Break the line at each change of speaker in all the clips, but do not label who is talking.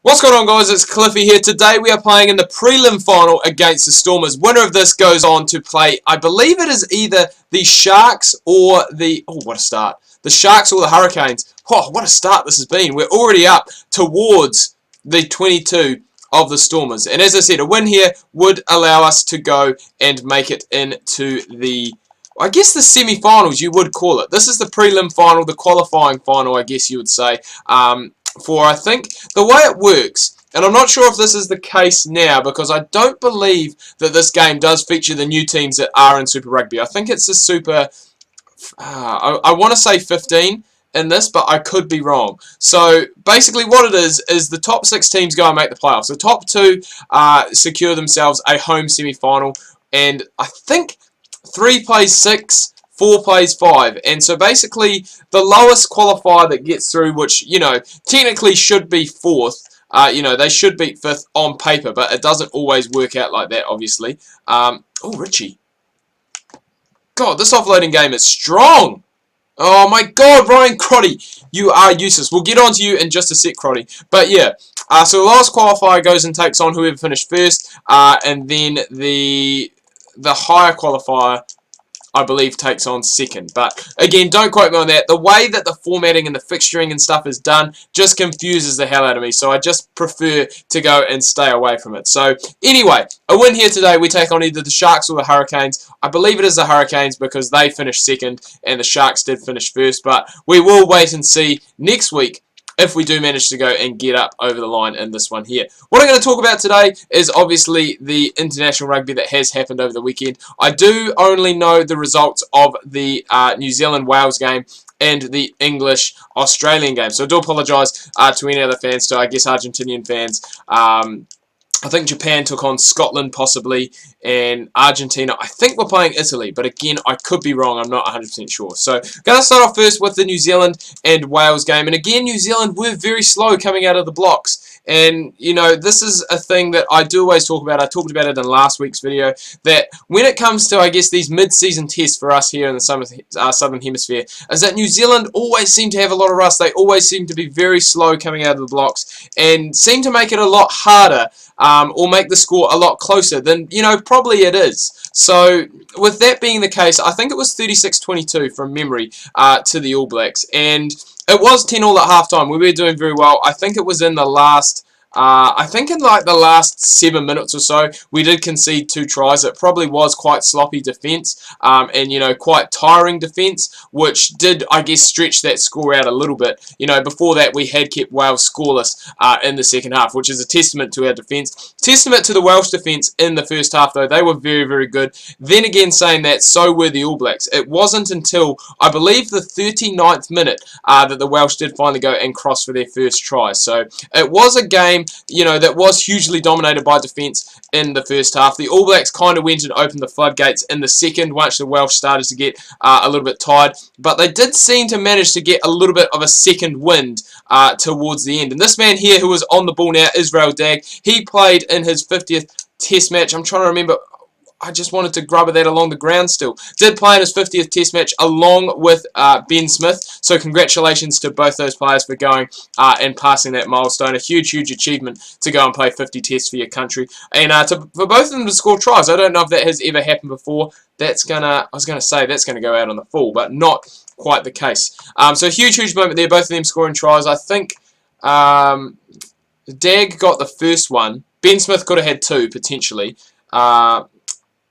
What's going on, guys? It's Cliffy here. Today we are playing in the prelim final against the Stormers. Winner of this goes on to play, I believe it is either the Sharks or the... Oh, what a start. The Sharks or the Hurricanes. Oh, what a start this has been. We're already up towards the 22 of the Stormers. And as I said, a win here would allow us to go and make it into the... I guess the semi-finals, you would call it. This is the prelim final, the qualifying final, I guess you would say. For I think the way it works, and I'm not sure if this is the case now because I don't believe that this game does feature the new teams that are in Super Rugby. I think it's a Super, I want to say 15 in this, but I could be wrong. So basically what it is the top 6 teams go and make the playoffs. The top 2 secure themselves a home semi-final, and I think 3 plays 6, 4 plays 5, and so basically the lowest qualifier that gets through, which, you know, technically should be 4th, you know, they should beat 5th on paper, but it doesn't always work out like that, obviously. Oh, Richie. God, this offloading game is strong. Oh my God, Ryan Crotty, you are useless. We'll get on to you in just a sec, Crotty. But yeah, so the last qualifier goes and takes on whoever finished first, and then the higher qualifier, I believe, takes on second. But again, don't quote me on that. The way that the formatting and the fixturing and stuff is done just confuses the hell out of me. So I just prefer to go and stay away from it. So anyway, a win here today. We take on either the Sharks or the Hurricanes. I believe it is the Hurricanes because they finished second and the Sharks did finish first. But we will wait and see next week if we do manage to go and get up over the line in this one here. What I'm going to talk about today is obviously the international rugby that has happened over the weekend. I do only know the results of the New Zealand-Wales game and the English-Australian game. So I do apologise to any other fans, to I guess Argentinian fans. I think Japan took on Scotland possibly, and Argentina, I think we're playing Italy, but again, I could be wrong, I'm not 100% sure. So, going to start off first with the New Zealand and Wales game, and again, New Zealand were very slow coming out of the blocks. And, you know, this is a thing that I do always talk about. I talked about it in last week's video, that when it comes to, I guess, these mid-season tests for us here in the Southern Hemisphere, is that New Zealand always seem to have a lot of rust. They always seem to be very slow coming out of the blocks and seem to make it a lot harder or make the score a lot closer than, you know, probably it is. So, with that being the case, I think it was 36-22 from memory to the All Blacks, and it was 10-all at halftime. We were doing very well. I think it was in the last... I think in like the last 7 minutes or so, we did concede 2 tries. It probably was quite sloppy defence and, you know, quite tiring defence, which did, I guess, stretch that score out a little bit. You know, before that, we had kept Wales scoreless in the second half, which is a testament to our defence. Testament to the Welsh defence in the first half, though. They were very, very good. Then again, saying that, so were the All Blacks. It wasn't until, I believe, the 39th minute that the Welsh did finally go and cross for their first try. So it was a game, you know, that was hugely dominated by defence in the first half. The All Blacks kind of went and opened the floodgates in the second once the Welsh started to get a little bit tired, but they did seem to manage to get a little bit of a second wind towards the end. And this man here who is on the ball now, Israel Dagg, he played in his 50th Test match. I'm trying to remember. I just wanted to grub that along the ground still. Did play in his 50th Test match along with Ben Smith. So congratulations to both those players for going and passing that milestone. A huge, huge achievement to go and play 50 Tests for your country. And for both of them to score tries. I don't know if that has ever happened before. That's I was going to say that's going to go out on the full, but not quite the case. So huge, huge moment there. Both of them scoring tries. I think Dagg got the first one. Ben Smith could have had 2 potentially.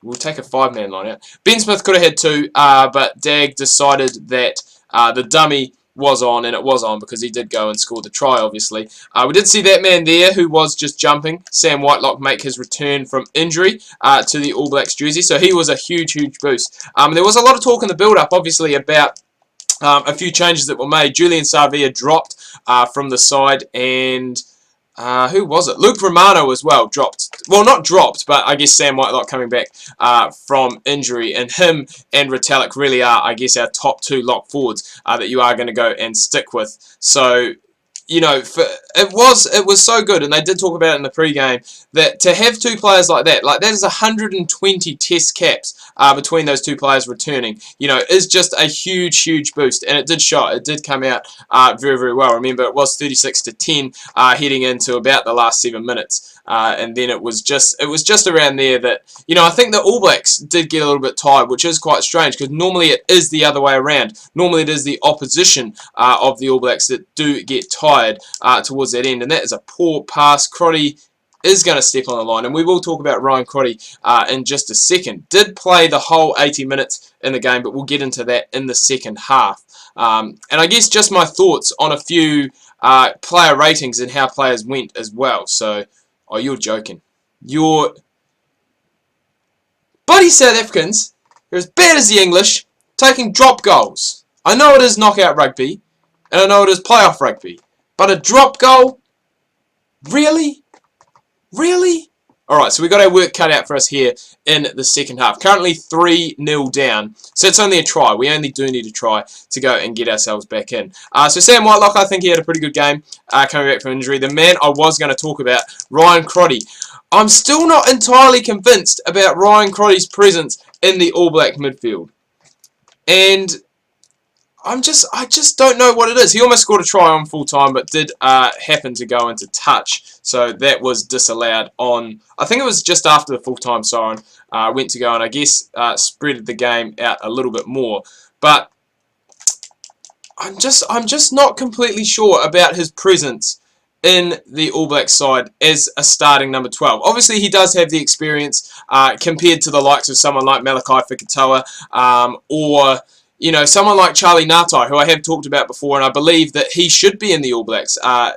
We'll take a 5-man line out. Ben Smith could have had 2, but Dagg decided that the dummy was on, and it was on because he did go and score the try, obviously. We did see that man there who was just jumping, Sam Whitelock, make his return from injury to the All Blacks jersey, so he was a huge, huge boost. There was a lot of talk in the build-up, obviously, about a few changes that were made. Julian Savia dropped from the side, and... who was it? Luke Romano as well dropped. Well, not dropped, but I guess Sam Whitelock coming back from injury. And him and Retallick really are, I guess, our top 2 lock forwards that you are going to go and stick with. So, you know, it was so good, and they did talk about it in the pre-game, that to have two players like that is 120 test caps between those two players returning, you know, is just a huge boost, and it did show. It did come out very well. Remember, it was 36-10 heading into about the last 7 minutes. And then it was just around there that, you know, I think the All Blacks did get a little bit tired, which is quite strange because normally it is the other way around. Normally it is the opposition of the All Blacks that do get tired towards that end, and that is a poor pass. Crotty is going to step on the line, and we will talk about Ryan Crotty in just a second. Did play the whole 80 minutes in the game, but we'll get into that in the second half. And I guess just my thoughts on a few player ratings and how players went as well. So, oh, you're joking. You're bloody South Africans. You're as bad as the English, taking drop goals. I know it is knockout rugby, and I know it is playoff rugby, but a drop goal? Really? Really? Alright, so we've got our work cut out for us here in the second half. Currently 3-0 down, so it's only a try. We only do need a try to go and get ourselves back in. So Sam Whitelock, I think he had a pretty good game coming back from injury. The man I was going to talk about, Ryan Crotty. I'm still not entirely convinced about Ryan Crotty's presence in the All Black midfield. And I just don't know what it is. He almost scored a try on full time, but did happen to go into touch. So that was disallowed on, I think it was just after the full time siren went to go, and I guess spread the game out a little bit more. But I'm just not completely sure about his presence in the All Black side as a starting number 12. Obviously, he does have the experience compared to the likes of someone like Malakai Fekitoa or, you know, someone like Charlie Ngatai, who I have talked about before, and I believe that he should be in the All Blacks. All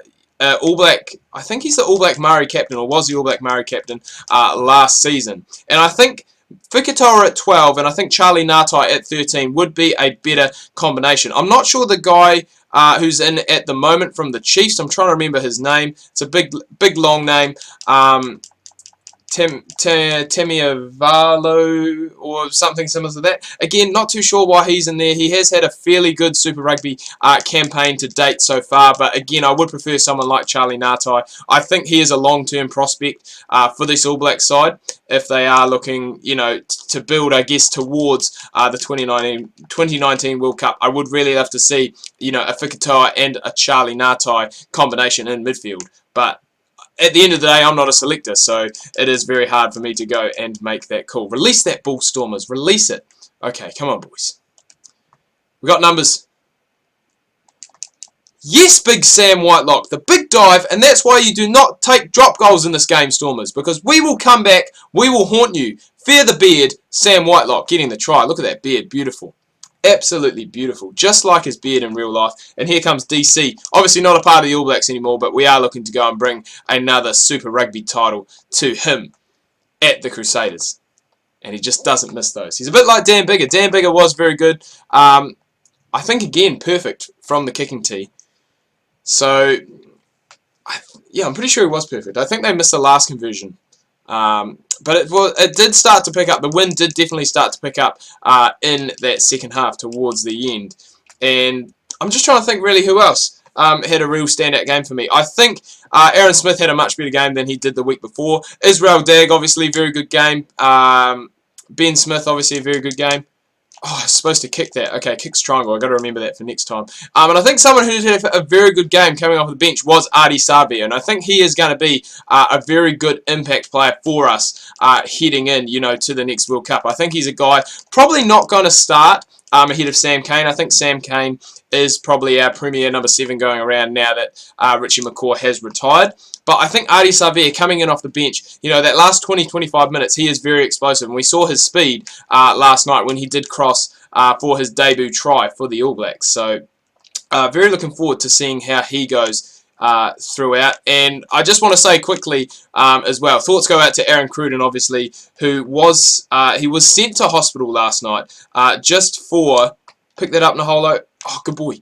Black, I think he's the All Black Māori captain, or was the All Black Māori captain last season. And I think Fekitoa at 12, and I think Charlie Ngatai at 13 would be a better combination. I'm not sure the guy who's in at the moment from the Chiefs. I'm trying to remember his name. It's a big long name. Temiavalo or something similar to that. Again, not too sure why he's in there. He has had a fairly good Super Rugby campaign to date so far, but again, I would prefer someone like Charlie Ngatai. I think he is a long-term prospect for this All Black side if they are looking, you know, to build, I guess, towards the 2019 World Cup. I would really love to see, you know, a Fekitoa and a Charlie Ngatai combination in midfield, but at the end of the day, I'm not a selector, so it is very hard for me to go and make that call. Release that ball, Stormers. Release it. Okay, come on, boys. We got numbers. Yes, big Sam Whitelock. The big dive, and that's why you do not take drop goals in this game, Stormers, because we will come back. We will haunt you. Fear the beard. Sam Whitelock getting the try. Look at that beard. Beautiful. Absolutely beautiful, just like his beard in real life. And here comes DC, obviously not a part of the All Blacks anymore, but we are looking to go and bring another Super Rugby title to him at the Crusaders. And he just doesn't miss those. He's a bit like Dan Biggar. Dan Biggar was very good. I think, again, perfect from the kicking tee. So, yeah, I'm pretty sure he was perfect. I think they missed the last conversion. But it did start to pick up. The wind did definitely start to pick up in that second half towards the end. And I'm just trying to think really who else had a real standout game for me. I think Aaron Smith had a much better game than he did the week before. Israel Dagg, obviously, very good game. Ben Smith, obviously, a very good game. Oh, I was supposed to kick that. Okay, kick's triangle. I've got to remember that for next time. And I think someone who did have a very good game coming off the bench was Ardie Savea. And I think he is going to be a very good impact player for us heading in, you know, to the next World Cup. I think he's a guy probably not going to start ahead of Sam Cane. I think Sam Cane is probably our premier number 7 going around now that Richie McCaw has retired. But I think Ardie Savea coming in off the bench, you know, that last 20-25 minutes, he is very explosive. And we saw his speed last night when he did cross for his debut try for the All Blacks. So, very looking forward to seeing how he goes throughout. And I just want to say quickly as well, thoughts go out to Aaron Cruden, obviously, who was he was sent to hospital last night just for, pick that up, Naholo. Oh, good boy.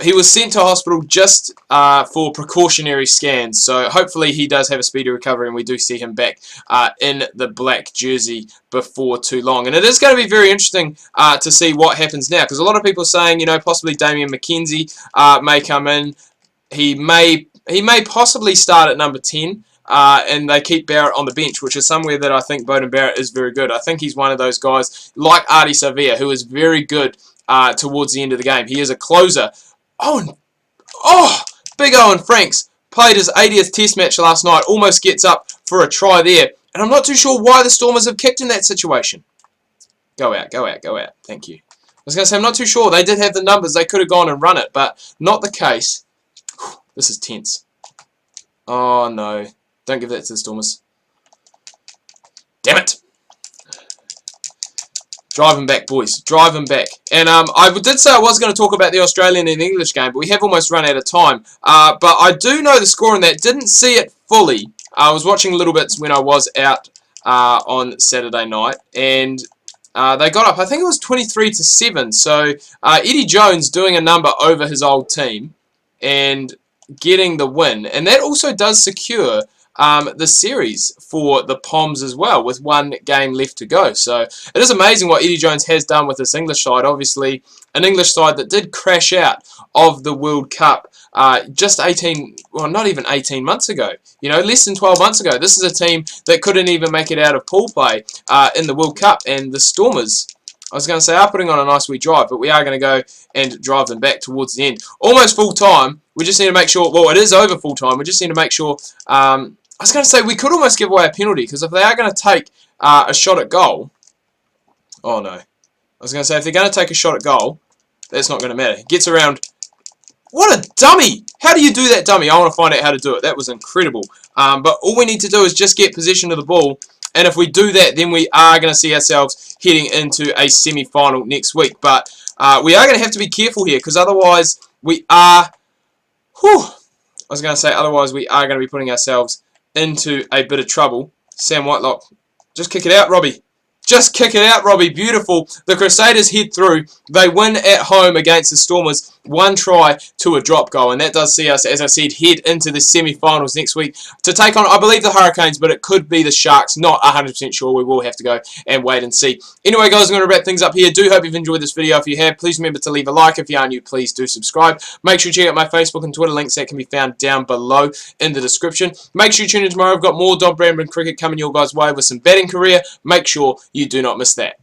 He was sent to hospital just for precautionary scans, so hopefully he does have a speedy recovery and we do see him back in the black jersey before too long. And it is going to be very interesting to see what happens now, because a lot of people are saying, you know, possibly Damian McKenzie may come in. He may possibly start at number 10. And they keep Barrett on the bench, which is somewhere that I think Beauden Barrett is very good. I think he's one of those guys, like Artie Savea, who is very good towards the end of the game. He is a closer. Oh, Big Owen Franks played his 80th Test match last night, almost gets up for a try there. And I'm not too sure why the Stormers have kicked in that situation. Go out, go out, go out. Thank you. I was going to say, I'm not too sure. They did have the numbers. They could have gone and run it, but not the case. This is tense. Oh, no. Don't give that to the Stormers. Damn it. Drive him back, boys. Drive him back. And I did say I was going to talk about the Australian and English game, but we have almost run out of time. But I do know the score in that. Didn't see it fully. I was watching little bits when I was out on Saturday night. And they got up, I think it was 23-7. So Eddie Jones doing a number over his old team and getting the win. And that also does secure the series for the Poms as well, with one game left to go. So it is amazing what Eddie Jones has done with this English side. Obviously, an English side that did crash out of the World Cup just 18, well, not even 18 months ago. You know, less than 12 months ago. This is a team that couldn't even make it out of pool play in the World Cup, and the Stormers, I was going to say, are putting on a nice wee drive, but we are going to go and drive them back towards the end. Almost full time. We just need to make sure, well, it is over full time. We just need to make sure, I was going to say, we could almost give away a penalty, because if they are going to take a shot at goal, oh no. I was going to say, if they're going to take a shot at goal, that's not going to matter. He gets around. What a dummy! How do you do that, dummy? I want to find out how to do it. That was incredible. But all we need to do is just get possession of the ball, and if we do that, then we are going to see ourselves heading into a semi-final next week. But we are going to have to be careful here, because otherwise we are... Whew, I was going to say, otherwise we are going to be putting ourselves into a bit of trouble. Sam Whitelock, just kick it out, Robbie. Just kick it out, Robbie. Beautiful. The Crusaders head through. They win at home against the Stormers. 1 try to a drop goal. And that does see us, as I said, head into the semi-finals next week to take on, I believe, the Hurricanes, but it could be the Sharks. Not 100% sure. We will have to go and wait and see. Anyway, guys, I'm going to wrap things up here. Do hope you've enjoyed this video. If you have, please remember to leave a like. If you are new, please do subscribe. Make sure you check out my Facebook and Twitter links that can be found down below in the description. Make sure you tune in tomorrow. I've got more Don Bradman cricket coming your guys' way with some batting career. Make sure you do not miss that.